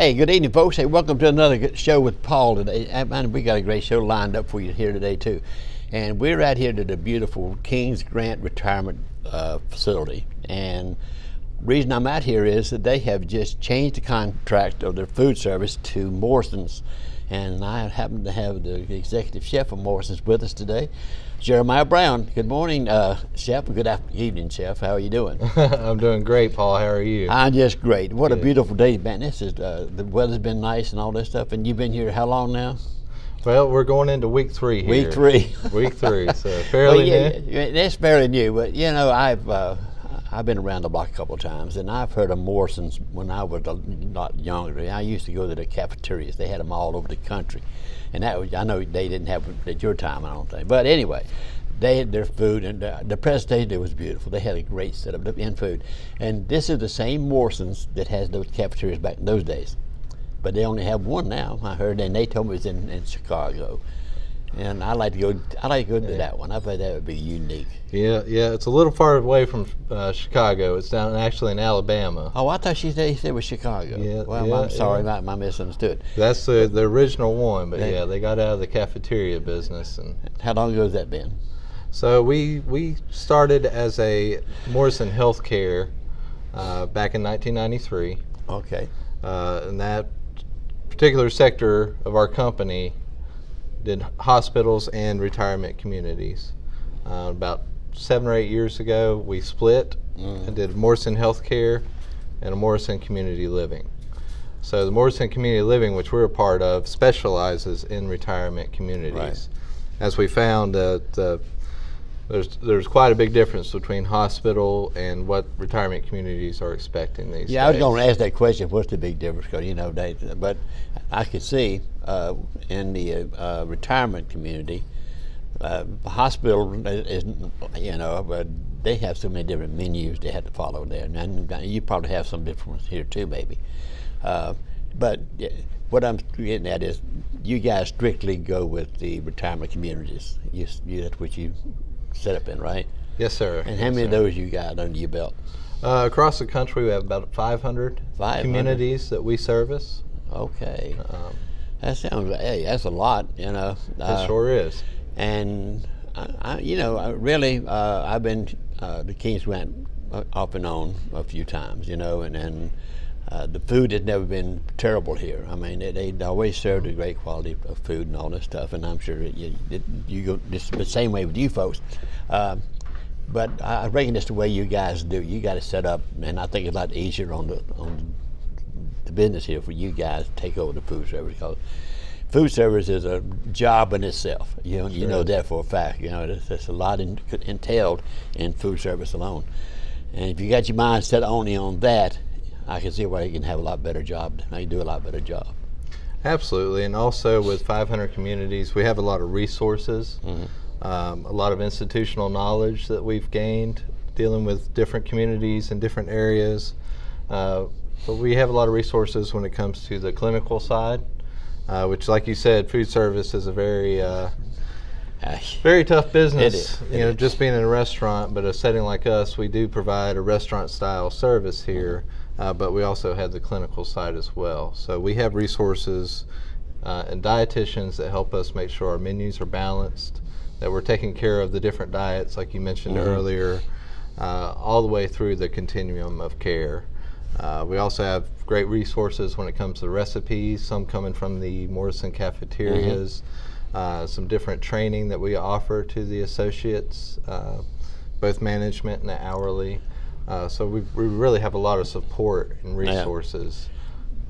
Hey, good evening, folks. Hey, welcome to another good show with Paul today. Man, we got a great show lined up for you here today, too. And we're out here to the beautiful Kings Grant Retirement Facility. And the reason I'm out here is that they have just changed the contract of their food service to Morrison's. And I happen to have the executive chef of Morrison's with us today, Jeremiah Brown. Good morning, Chef. Good evening, Chef. How are you doing? I'm doing great, Paul. How are you? I'm just great. What Good. a beautiful day, man. This is the weather's been nice and all this stuff. And you've been here how long now? Well, we're going into week 3 here. Week 3. Week 3, so fairly new. It's fairly new, but you know, I've been around the block a couple of times, and I've heard of Morrison's when I was a lot younger. I used to go to the cafeterias. They had them all over the country, and that was, I know they didn't have it at your time, I don't think. But anyway, they had their food, and the presentation there was beautiful. They had a great setup in food, and this is the same Morrison's that has those cafeterias back in those days, but they only have one now. I heard, and they told me it was in Chicago. And I like to go to that one. I bet that would be unique. Yeah, it's a little far away from Chicago. It's down actually in Alabama. Oh, I thought he said it was Chicago. Yeah, well, I'm sorry, I misunderstood. That's the original one, but yeah, they got out of the cafeteria business. And how long ago has that been? So we started as a Morrison Healthcare back in 1993. Okay. And that particular sector of our company did hospitals and retirement communities. About 7 or 8 years ago, we split and did Morrison Healthcare and a Morrison Community Living. So the Morrison Community Living, which we're a part of, specializes in retirement communities. Right. As we found that there's quite a big difference between hospital and what retirement communities are expecting these days. I was going to ask that question. What's the big difference? Because you know, but I could see in the retirement community, the hospital is, you know, they have so many different menus they have to follow there, and you probably have some different ones here too, maybe. But what I'm getting at is, you guys strictly go with the retirement communities. That's what you set up in, right? Yes, sir. And how many of those you got under your belt? Across the country, we have about 500 communities that we service. Okay. That sounds, hey, that's a lot, you know. It sure is. And, you know, really, I've been to Kings Grant off and on a few times, you know, and the food has never been terrible here. I mean, they always served a great quality of food and all this stuff, and I'm sure you go the same way with you folks. But I reckon it's the way you guys do. You got to set up, and I think it's a lot easier on the business here for you guys to take over the food service, because food service is a job in itself. You know that for a fact. You know, there's a lot entailed in food service alone, and if you got your mind set only on that, I can see why you can have a lot better job. I can do a lot better job. Absolutely, and also with 500 communities, we have a lot of resources, a lot of institutional knowledge that we've gained dealing with different communities and different areas. But we have a lot of resources when it comes to the clinical side, which, like you said, food service is a very very tough business. It is. Just being in a restaurant, but a setting like us, we do provide a restaurant-style service here. But we also have the clinical side as well. So we have resources and dietitians that help us make sure our menus are balanced, that we're taking care of the different diets, like you mentioned earlier, all the way through the continuum of care. We also have great resources when it comes to recipes, some coming from the Morrison cafeterias, some different training that we offer to the associates, both management and hourly. So we really have a lot of support and resources.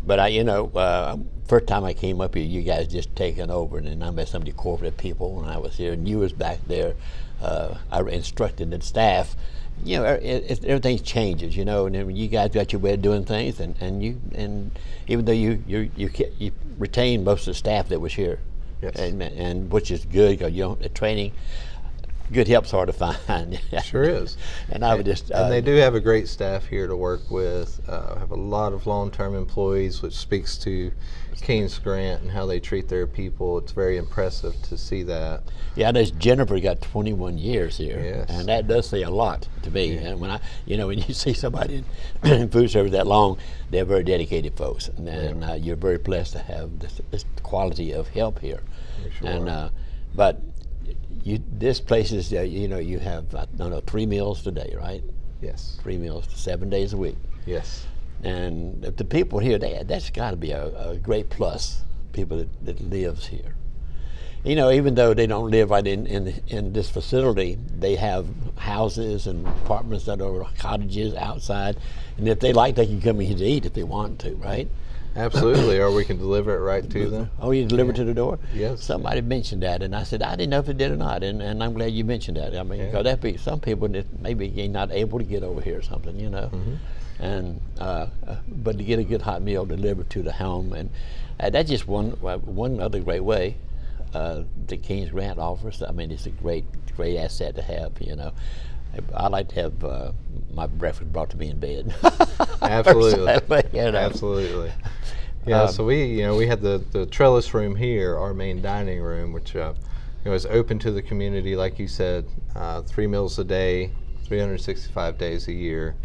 Yeah. But first time I came up here, you guys just taken over, and then I met some of the corporate people when I was here, and you was back there. I instructed the staff. You know, everything changes, you know, and then you guys got your way of doing things, and even though you retained most of the staff that was here, yes, and which is good, because the training. good help's hard to find. Sure is. And I would just and they do have a great staff here to work with. Have a lot of long-term employees, which speaks to Kings Grant and how they treat their people. It's very impressive to see that. Yeah, there's Jennifer got 21 years here, Yes. and that does say a lot to me. And when when you see somebody in food service that long, they're very dedicated folks, and you're very blessed to have this quality of help here. Sure. And but this place is you have, I don't know, 3 meals today, right? Yes. 3 meals, 7 days a week. Yes. And the people here, that's got to be a great plus. People that lives here. Even though they don't live right in this facility, they have houses and apartments that are cottages outside, and if they like, they can come in here to eat if they want to, right? Absolutely, or we can deliver it right to them. Oh, you deliver to the door? Yes. Somebody mentioned that, and I said, I didn't know if it did or not, and I'm glad you mentioned that. I mean, because that'd be some people that maybe you're not able to get over here or something, Mm-hmm. and but to get a good hot meal delivered to the home, and that's just one other great way that Kings Grant offers. I mean, it's a great asset to have. I like to have my breakfast brought to me in bed. Absolutely. Absolutely. Yeah, so we had the trellis room here, our main dining room, which is open to the community, like you said, 3 meals a day, 365 days a year.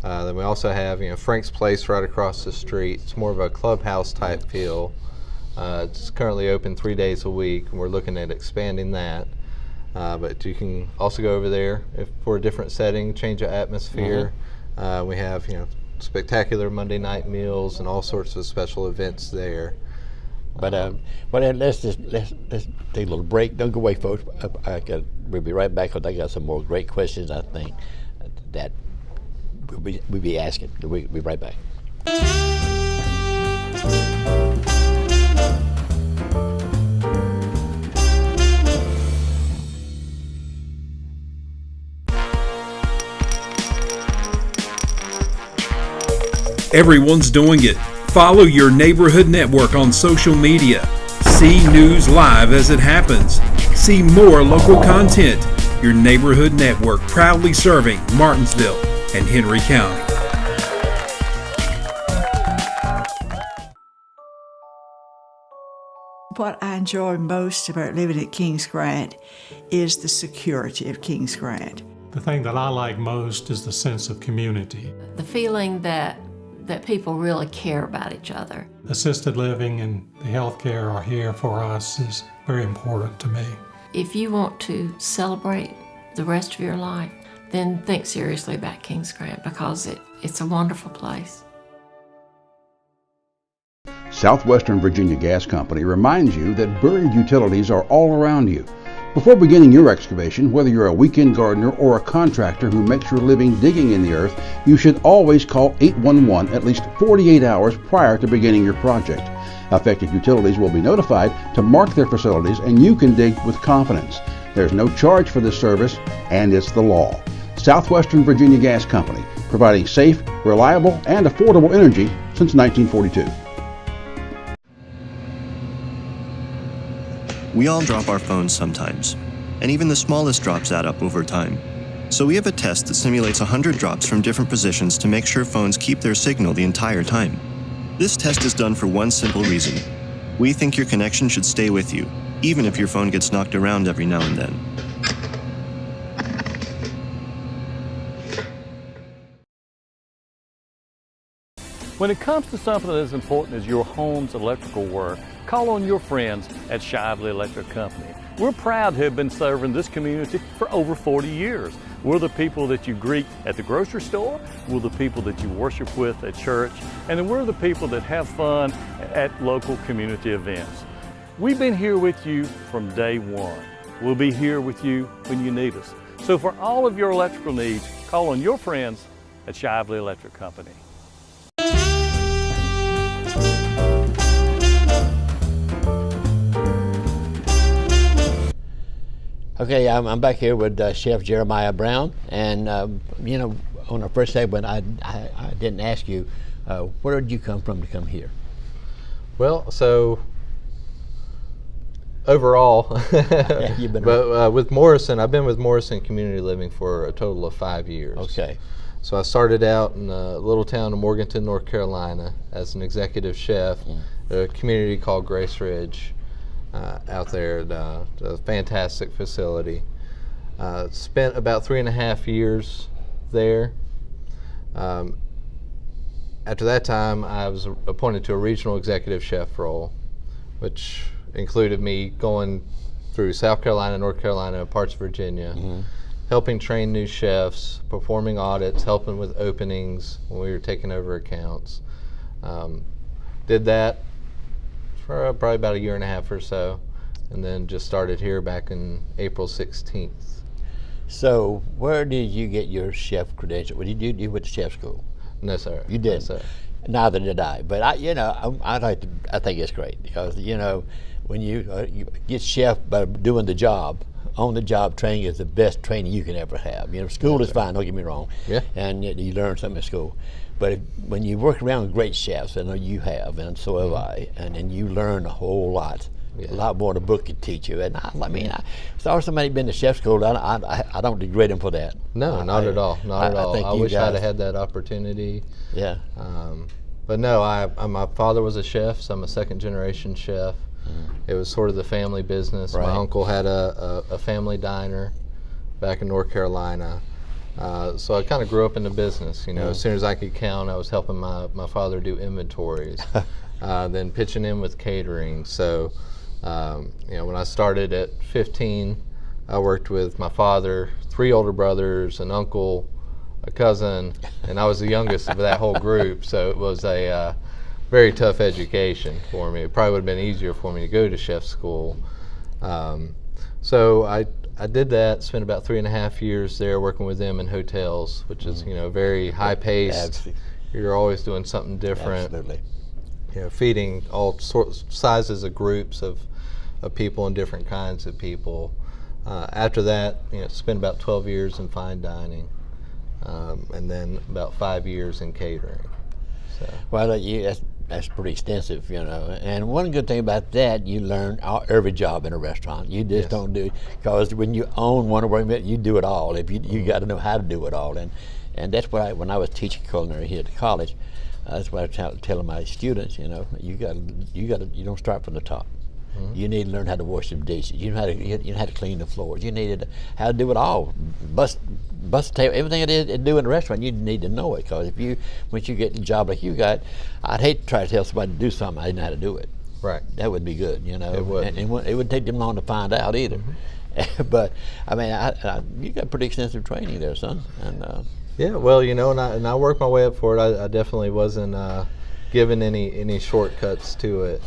Then we also have Frank's Place right across the street. It's more of a clubhouse type feel. It's currently open 3 days a week, and we're looking at expanding that. But you can also go over there for a different setting, change of atmosphere. Mm-hmm. We have spectacular Monday night meals and all sorts of special events there. But let's take a little break. Don't go away, folks. We'll be right back because I got some more great questions, I think, that we'll be asking. We'll be right back. Everyone's doing it. Follow your neighborhood network on social media. See news live as it happens. See more local content. Your neighborhood network proudly serving Martinsville and Henry County. What I enjoy most about living at Kings Grant is the security of Kings Grant. The thing that I like most is the sense of community. The feeling that people really care about each other. Assisted living and the health care are here for us is very important to me. If you want to celebrate the rest of your life, then think seriously about Kings Grant because it's a wonderful place. Southwestern Virginia Gas Company reminds you that buried utilities are all around you. Before beginning your excavation, whether you're a weekend gardener or a contractor who makes your living digging in the earth, you should always call 811 at least 48 hours prior to beginning your project. Affected utilities will be notified to mark their facilities and you can dig with confidence. There's no charge for this service and it's the law. Southwestern Virginia Gas Company, providing safe, reliable, and affordable energy since 1942. We all drop our phones sometimes, and even the smallest drops add up over time. So we have a test that simulates 100 drops from different positions to make sure phones keep their signal the entire time. This test is done for one simple reason. We think your connection should stay with you, even if your phone gets knocked around every now and then. When it comes to something as important as your home's electrical work, call on your friends at Shively Electric Company. We're proud to have been serving this community for over 40 years. We're the people that you greet at the grocery store, we're the people that you worship with at church, and then we're the people that have fun at local community events. We've been here with you from day one. We'll be here with you when you need us. So for all of your electrical needs, call on your friends at Shively Electric Company. Okay, I'm back here with Chef Jeremiah Brown, and on our first segment, I didn't ask you, where did you come from to come here? Well, so overall. You've been But with Morrison, I've been with Morrison Community Living for a total of 5 years. Okay. So I started out in a little town of Morganton, North Carolina, as an executive chef at a community called Grace Ridge out there. A fantastic facility. Spent about 3.5 years there. After that time, I was appointed to a regional executive chef role, which included me going through South Carolina, North Carolina, and parts of Virginia, helping train new chefs, performing audits, helping with openings when we were taking over accounts. Did that for probably about 1.5 years or so, and then just started here back in April 16th. So where did you get your chef credential? Well, you went to chef school? No, sir. You did? No, sir. Neither did I. But I think it's great because, when you get chef by doing the job, on-the-job training is the best training you can ever have. School is fine, don't get me wrong. Yeah. And you learn something in school. But when you work around with great chefs, I know you have, and so have I, and you learn a whole lot. A lot more than a book could teach you. And I saw somebody been to chef school. I don't degrade them for that. No, not at all. Not at all. I wish I'd have had that opportunity. Yeah. But no, my father was a chef, so I'm a second-generation chef. It was sort of the family business. Right. My uncle had a family diner back in North Carolina. So I kind of grew up in the business. As soon as I could count, I was helping my father do inventories, then pitching in with catering. So, when I started at 15, I worked with my father, 3 older brothers, an uncle, a cousin, and I was the youngest of that whole group. So it was a very tough education for me. It probably would have been easier for me to go to chef school. So I did that, spent about 3.5 years there working with them in hotels, which is, very high-paced. You're always doing something different. Absolutely. Feeding all sorts, sizes of groups of people and different kinds of people. After that, spent about 12 years in fine dining, and then about 5 years in catering. So. Well, that's pretty extensive, And one good thing about that, you learn every job in a restaurant. You just don't do, because when you own one of them, you do it all. If you got to know how to do it all, and that's what when I was teaching culinary here at the college, that's what I was telling my students. You don't start from the top. You need to learn how to wash the dishes. You know how to clean the floors. You need how to do it all. Bust the table. Everything it is to do in a restaurant, you need to know it. Because once you get a job like you got, I'd hate to try to tell somebody to do something I didn't know how to do it. Right. That would be good, It would. And it wouldn't take them long to find out either. But you got pretty extensive training there, son. And yeah, well, and I worked my way up for it. I definitely wasn't given any shortcuts to it.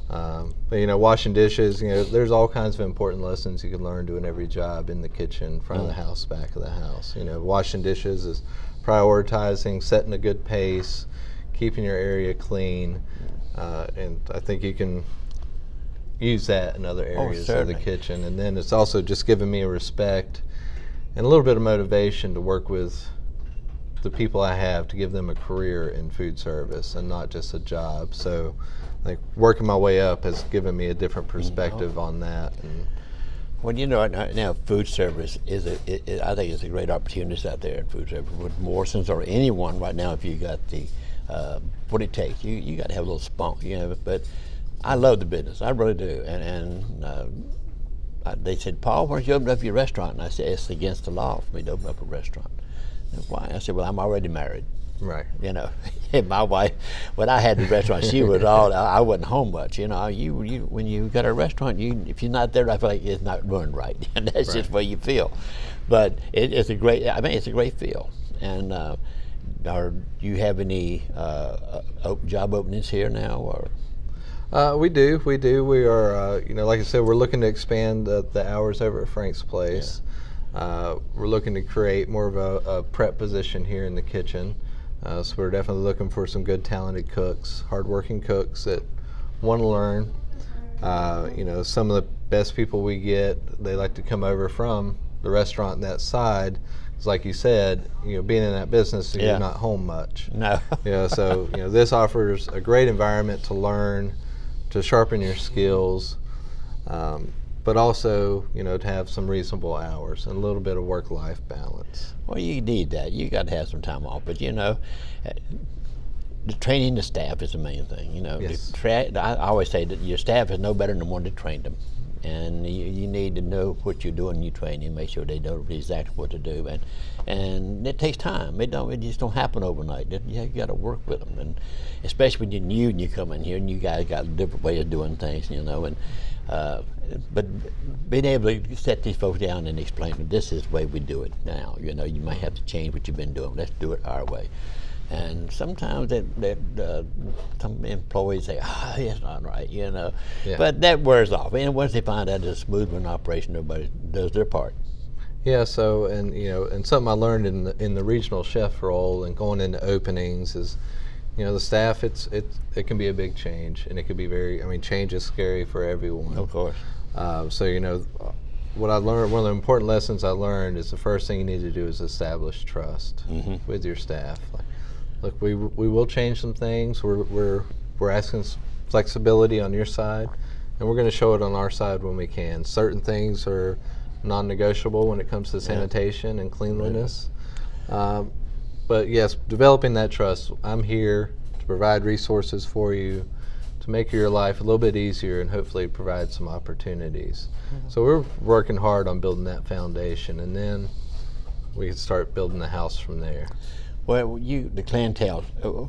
But washing dishes, there's all kinds of important lessons you can learn doing every job in the kitchen, front of the house, back of the house. Washing dishes is prioritizing, setting a good pace, keeping your area clean, and I think you can use that in other areas of the kitchen. And then it's also just giving me a respect and a little bit of motivation to work with the people I have, to give them a career in food service and not just a job. So working my way up has given me a different perspective on that. And well, now food service I think it's a great opportunity out there in food service with Morrison's or anyone right now. If you got the what it takes, you got to have a little spunk, But I love the business, I really do. And they said, Paul, why don't you open up your restaurant? And I said, it's against the law for me to open up a restaurant. And why? I said, well, I'm already married. Right. My wife, when I had the restaurant, she was I wasn't home much. You when you got a restaurant, if you're not there, I feel like it's not run right, and that's just what you feel. But it's a great. It's a great feel. And do you have any job openings here now, or? We do. We are. Like I said, we're looking to expand the hours over at Frank's Place. Yeah. We're looking to create more of a prep position here in the kitchen. So we're definitely looking for some good, talented cooks, hardworking cooks that want to learn. Some of the best people we get, they like to come over from the restaurant that side. It's like you said, being in that business, you're not home much. No. So this offers a great environment to learn, to sharpen your skills. but also, to have some reasonable hours and a little bit of work-life balance. Well, you need that. You got to have some time off, but the training the staff is the main thing. Yes. I always say that your staff is no better than the one that trained them, and you need to know what you're doing in your training, make sure they know exactly what to do, and it takes time. It just don't happen overnight. You got to work with them, and especially when you're new and you come in here and you guys got a different way of doing things, but being able to set these folks down and explain them, this is the way we do it now. You might have to change what you've been doing. Let's do it our way. And sometimes some employees say, it's not right, Yeah. But that wears off. And once they find out it's a smooth an operation, everybody does their part. Yeah, so, and something I learned in the regional chef role and going into openings is, the staff, it can be a big change, and it could be change is scary for everyone. Of course. So, what I learned, one of the important lessons I learned is the first thing you need to do is establish trust with your staff. Look, we will change some things. We're asking flexibility on your side, and we're going to show it on our side when we can. Certain things are non-negotiable when it comes to sanitation and cleanliness. But yes, developing that trust. I'm here to provide resources for you, to make your life a little bit easier and hopefully provide some opportunities. So we're working hard on building that foundation, and then we can start building the house from there. Well, the clientele,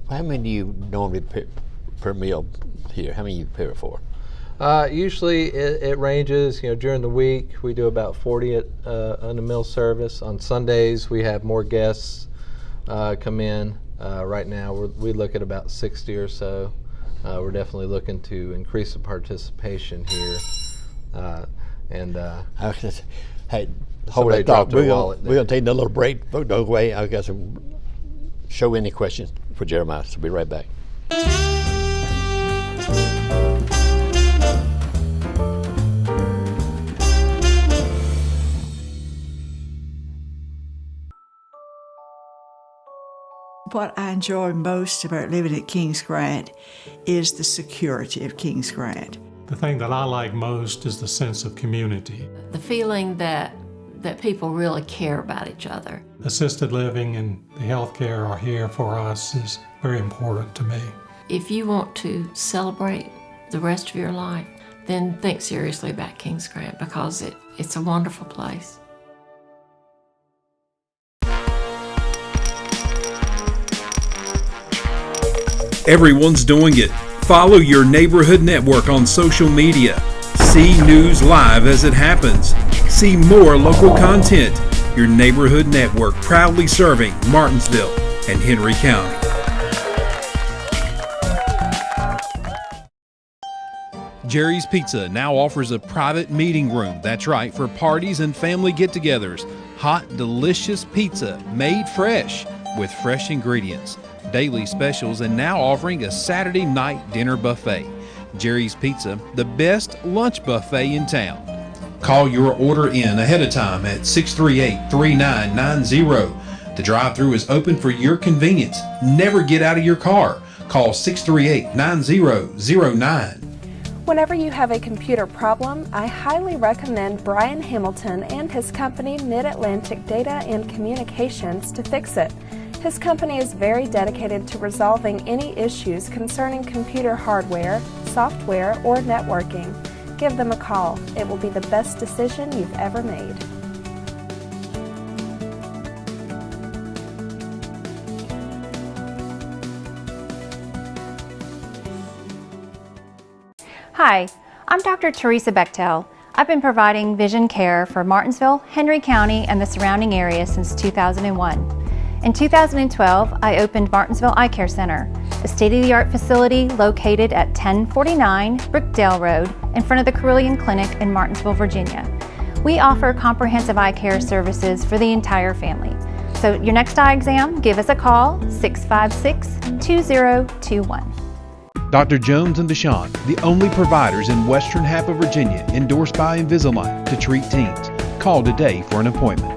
how many do you normally per meal here? How many you prepare for? Usually it ranges. During the week we do about 40 on the meal service. On Sundays we have more guests come in. Right now we look at about 60 or so. We're definitely looking to increase the participation here. Hey, hold that thought. We're going to take a little break. No way. I've got some show any questions for Jeremiah. So be right back. What I enjoy most about living at Kings Grant is the security of Kings Grant. The thing that I like most is the sense of community. The feeling that people really care about each other. Assisted living and the healthcare are here for us is very important to me. If you want to celebrate the rest of your life, then think seriously about Kings Grant, because it's a wonderful place. Everyone's doing it. Follow your neighborhood network on social media. See news live as it happens. See more local content. Your neighborhood network proudly serving Martinsville and Henry County. Jerry's Pizza now offers a private meeting room. That's right, for parties and family get-togethers. Hot, delicious pizza made fresh with fresh ingredients. Daily specials, and now offering a Saturday night dinner buffet. Jerry's Pizza, the best lunch buffet in town. Call your order in ahead of time at 638-3990. The drive-thru is open for your convenience. Never get out of your car. Call 638-9009. Whenever you have a computer problem, I highly recommend Brian Hamilton and his company Mid-Atlantic Data and Communications to fix it. His company is very dedicated to resolving any issues concerning computer hardware, software, or networking. Give them a call. It will be the best decision you've ever made. Hi, I'm Dr. Teresa Bechtel. I've been providing vision care for Martinsville, Henry County, and the surrounding area since 2001. In 2012, I opened Martinsville Eye Care Center, a state-of-the-art facility located at 1049 Brookdale Road in front of the Carillion Clinic in Martinsville, Virginia. We offer comprehensive eye care services for the entire family. So your next eye exam, give us a call, 656-2021. Dr. Jones and Deshawn, the only providers in western half of Virginia endorsed by Invisalign to treat teens. Call today for an appointment.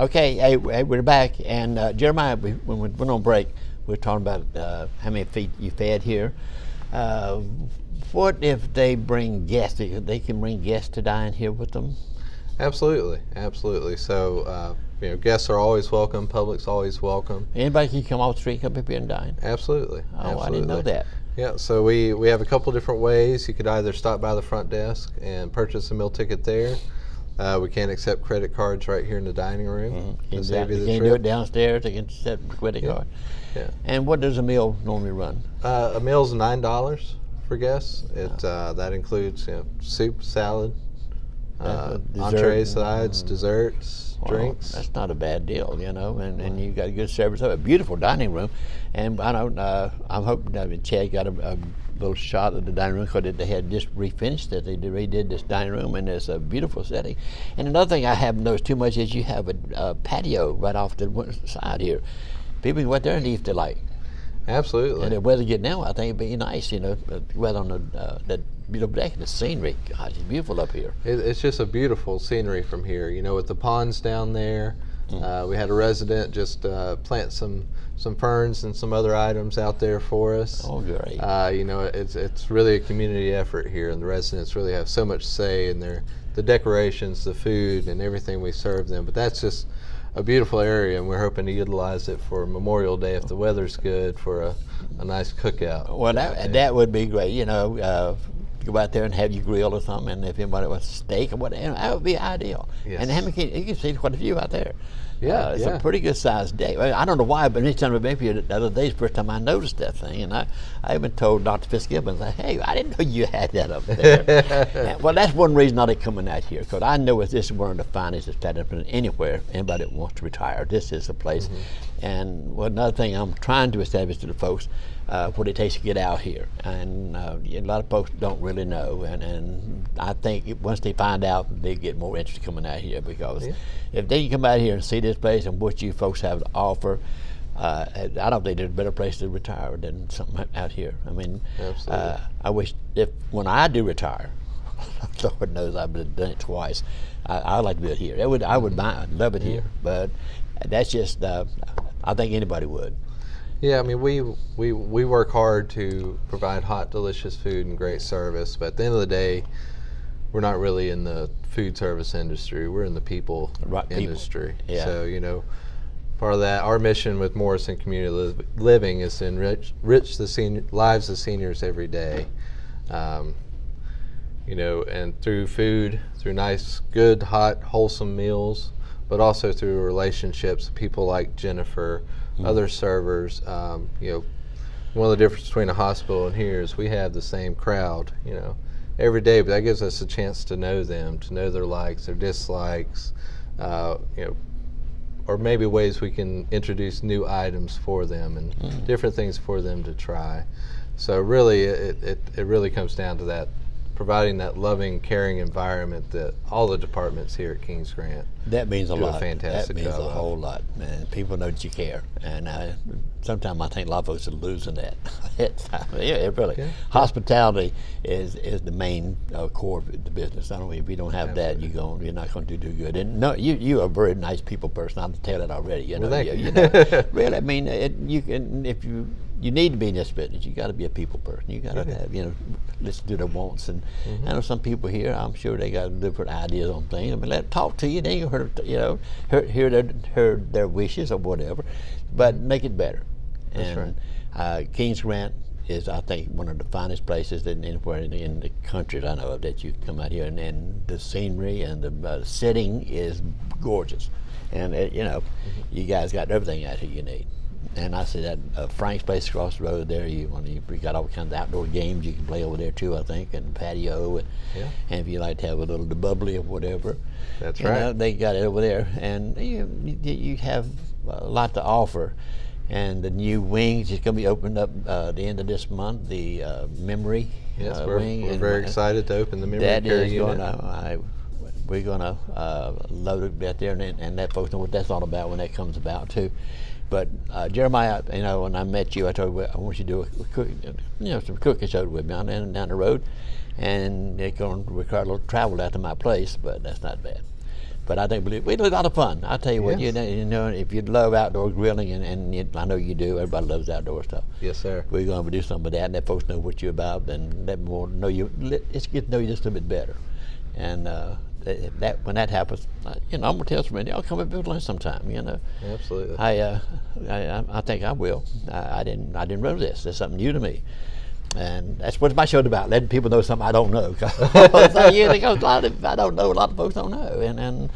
Okay, hey, we're back, and Jeremiah, when we went on break, we were talking about how many feet you fed here. What if they bring guests? They can bring guests to dine here with them? Absolutely, absolutely. So, guests are always welcome. Public's always welcome. Anybody can come off the street, come up here and dine? Absolutely. Oh, absolutely. I didn't know that. Yeah, so we have a couple different ways. You could either stop by the front desk and purchase a meal ticket there. We can accept credit cards right here in the dining room. You can do it downstairs. They can accept credit card. Yeah. And what does a meal normally run? A meal's $9 for guests. That includes soup, salad, entrees, sides, desserts, drinks. That's not a bad deal, and you got a good service. A beautiful dining room, and I'm hoping that Chad got a little shot of the dining room because they had just refinished it. They redid this dining room, and it's a beautiful setting. And another thing I haven't noticed too much is you have a patio right off the side here. People can go out there and eat if they like. Absolutely. And the weather getting now, I think it'd be nice, weather on that beautiful deck, the scenery. God, it's beautiful up here. It's just a beautiful scenery from here. With the ponds down there. We had a resident just plant some ferns and some other items out there for us. Oh, great. It's really a community effort here, and the residents really have so much say in the decorations, the food, and everything we serve them. But that's just a beautiful area, and we're hoping to utilize it for Memorial Day if the weather's good for a nice cookout. Well, that would be great. Go out there and have you grill or something, and if anybody wants steak or whatever, that would be ideal. Yes. And how many you can see quite a few out there. It's a pretty good sized day. I don't know why, but anytime I've been here the other day, is the first time I noticed that thing, and I even told Dr. Fitzgibbons, hey, I didn't know you had that up there. Well, that's one reason I like coming out here, because I know this is one of the finest establishments anywhere. Anybody that wants to retire, this is the place. Mm-hmm. And another thing I'm trying to establish to the folks what it takes to get out here, and a lot of folks don't really know, and I think once they find out, they get more interest coming out here, because if they can come out here and see this place and what you folks have to offer, I don't think there's a better place to retire than something out here. I mean, I wish when I do retire, Lord knows I've done it twice, I'd like to do it here. I would love it here, but that's just I think anybody would. Yeah, I mean, we work hard to provide hot, delicious food and great service, but at the end of the day, we're not really in the food service industry. We're in the people industry. Yeah. So, part of that, our mission with Morrison Community Living is to enrich the lives of seniors every day. And through food, through nice, good, hot, wholesome meals, but also through relationships, people like Jennifer, other servers. One of the differences between a hospital and here is we have the same crowd, every day, but that gives us a chance to know them, to know their likes, their dislikes, or maybe ways we can introduce new items for them and different things for them to try. So really, it really comes down to that, providing that loving, caring environment that all the departments here at Kings Grant that means a lot. Fantastic that means job a whole lot, man. People know that you care, and sometimes I think a lot of folks are losing that. It really. Yeah. Hospitality is the main core of the business. I don't know if you don't have that, you're not going to do good. And no, you are a very nice people person. I can tell that already. Well, thank you. Really, I mean, you can if you need to be in this business. You got to be a people person. You got to have listen to their wants. And I know some people here, I'm sure they got different ideas on things. I mean, let them talk to you. Then you hear their wishes or whatever, but make it better. That's right. Kings Grant is, I think, one of the finest places anywhere in the country that I know of that you come out here, and the scenery and the setting is gorgeous. And you guys got everything out here you need. And I see that Frank's place across the road there, you got all kinds of outdoor games you can play over there too, I think, and patio, and if you like to have a little bubbly or whatever. That's right. They got it over there, and you have a lot to offer. And the new wings is going to be opened up the end of this month, the memory wing. We're very excited to open the memory care unit. We're going to load it out there, and let folks know what that's all about when that comes about too. But Jeremiah, when I met you, I told you I want you to do some cooking shows with me down the road, and it's going to require a little travel out to my place, but that's not bad. But I think we had a lot of fun. I tell you what, Yes. you know, if you love outdoor grilling, and I know you do, everybody loves outdoor stuff. Yes, sir. We're going to do some of that, and let folks know what you're about, and let more know you. Let's get to know you just a little bit better. And that when that happens, you know, I'm gonna tell somebody, I'll come up and lunch sometime. You know. Absolutely. I think I will. I didn't know this. That's something new to me. And that's what my show's about, letting people know something I don't know. So, yeah, because I don't know, a lot of folks don't know.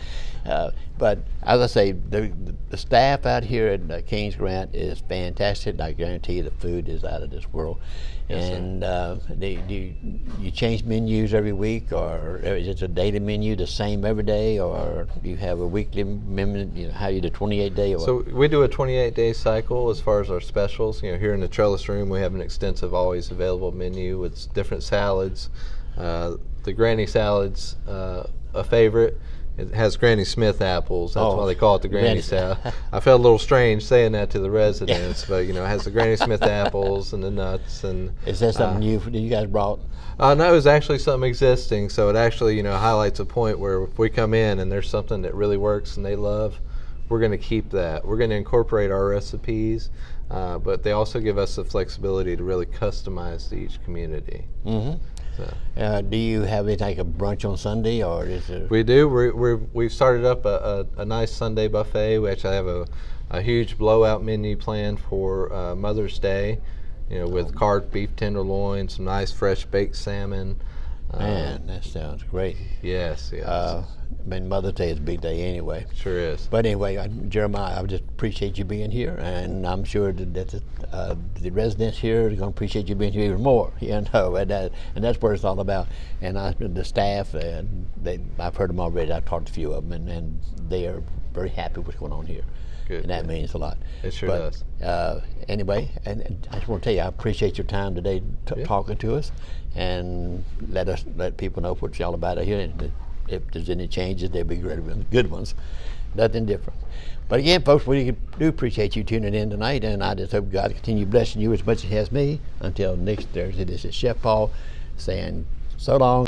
But as I say, the staff out here at Kings Grant is fantastic. I guarantee you the food is out of this world. Yes, and do you change menus every week, or is it a daily menu the same every day, or do you have a weekly menu? You know, how you do 28-day? So we do a 28-day cycle as far as our specials. You know, here in the trellis room, we have an extensive, always available menu with different salads. The Granny salad's a favorite. It has Granny Smith apples. That's why they call it the Granny salad. I felt a little strange saying that to the residents, but you know, it has the Granny Smith apples and the nuts. And is that something new that you guys brought? No, it's actually something existing. So it actually, you know, highlights a point where if we come in and there's something that really works and they love, we're going to keep that. We're going to incorporate our recipes, but they also give us the flexibility to really customize to each community. Mm-hmm. So. Do you have anything like a brunch on Sunday, or is it? We do. We've started up a nice Sunday buffet. We actually have a huge blowout menu planned for Mother's Day. You know, with carved beef tenderloin, some nice fresh baked salmon. Man, that sounds great. Yes, yes. I mean, Mother's Day is a big day anyway. Sure is. But anyway, Jeremiah, I just appreciate you being here, and I'm sure that the residents here are going to appreciate you being here even more. You know, and that's what it's all about. And the staff, I've heard them already. I've talked to a few of them, and they are very happy with what's going on here. Good. And that means a lot. It sure does. Anyway, and I just want to tell you, I appreciate your time today talking to us, and let people know what you're all about here. And if there's any changes, they'll be good ones. Nothing different. But again, folks, we do appreciate you tuning in tonight, and I just hope God continue blessing you as much as He has me. Until next Thursday, this is Chef Paul saying so long.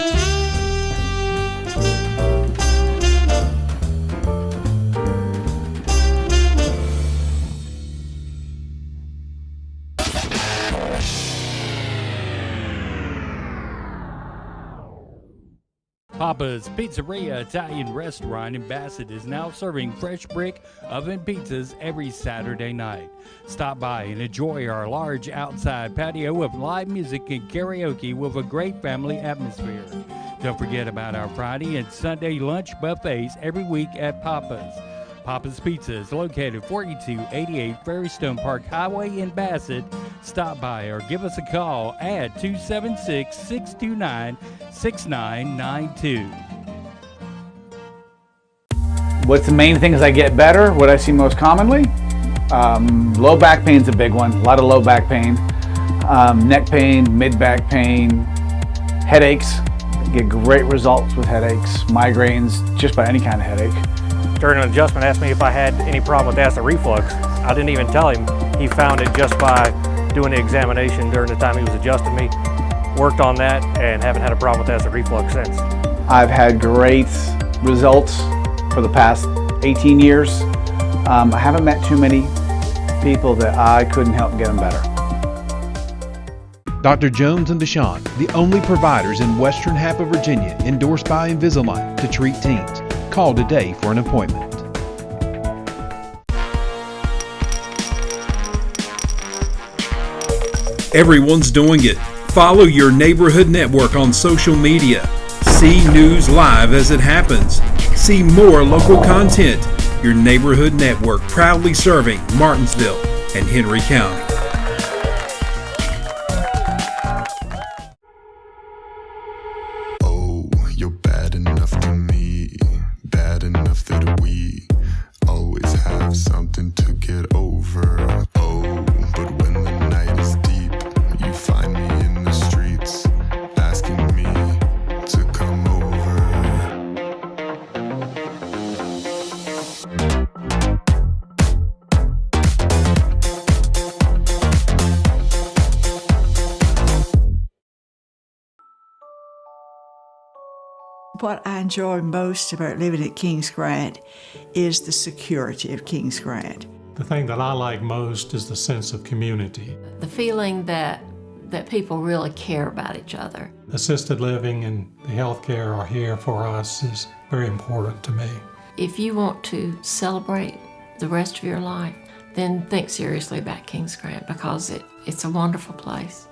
Papa's Pizzeria Italian Restaurant in Bassett is now serving fresh brick oven pizzas every Saturday night. Stop by and enjoy our large outside patio with live music and karaoke with a great family atmosphere. Don't forget about our Friday and Sunday lunch buffets every week at Papa's. Papa's Pizza is located 4288 Ferrystone Park Highway in Bassett. Stop by or give us a call at 276-629-6992. What's the main things I get better? What I see most commonly? Low back pain is a big one. A lot of low back pain. Neck pain, mid back pain, headaches. I get great results with headaches, migraines, just about any kind of headache. During an adjustment, asked me if I had any problem with acid reflux. I didn't even tell him. He found it just by doing the examination during the time he was adjusting me. Worked on that and haven't had a problem with acid reflux since. I've had great results for the past 18 years. I haven't met too many people that I couldn't help get them better. Dr. Jones and Deshawn, the only providers in Western half of Virginia endorsed by Invisalign to treat teens. Call today for an appointment. Everyone's doing it. Follow your neighborhood network on social media. See news live as it happens. See more local content. Your neighborhood network proudly serving Martinsville and Henry County. You're bad enough to me, bad enough that we always have something to get over. Oh, but when the night is deep, you find me in the streets, asking me to come over. What I enjoy most about living at Kings Grant is the security of Kings Grant. The thing that I like most is the sense of community. The feeling that people really care about each other. Assisted living and the health care are here for us is very important to me. If you want to celebrate the rest of your life, then think seriously about Kings Grant because it's a wonderful place.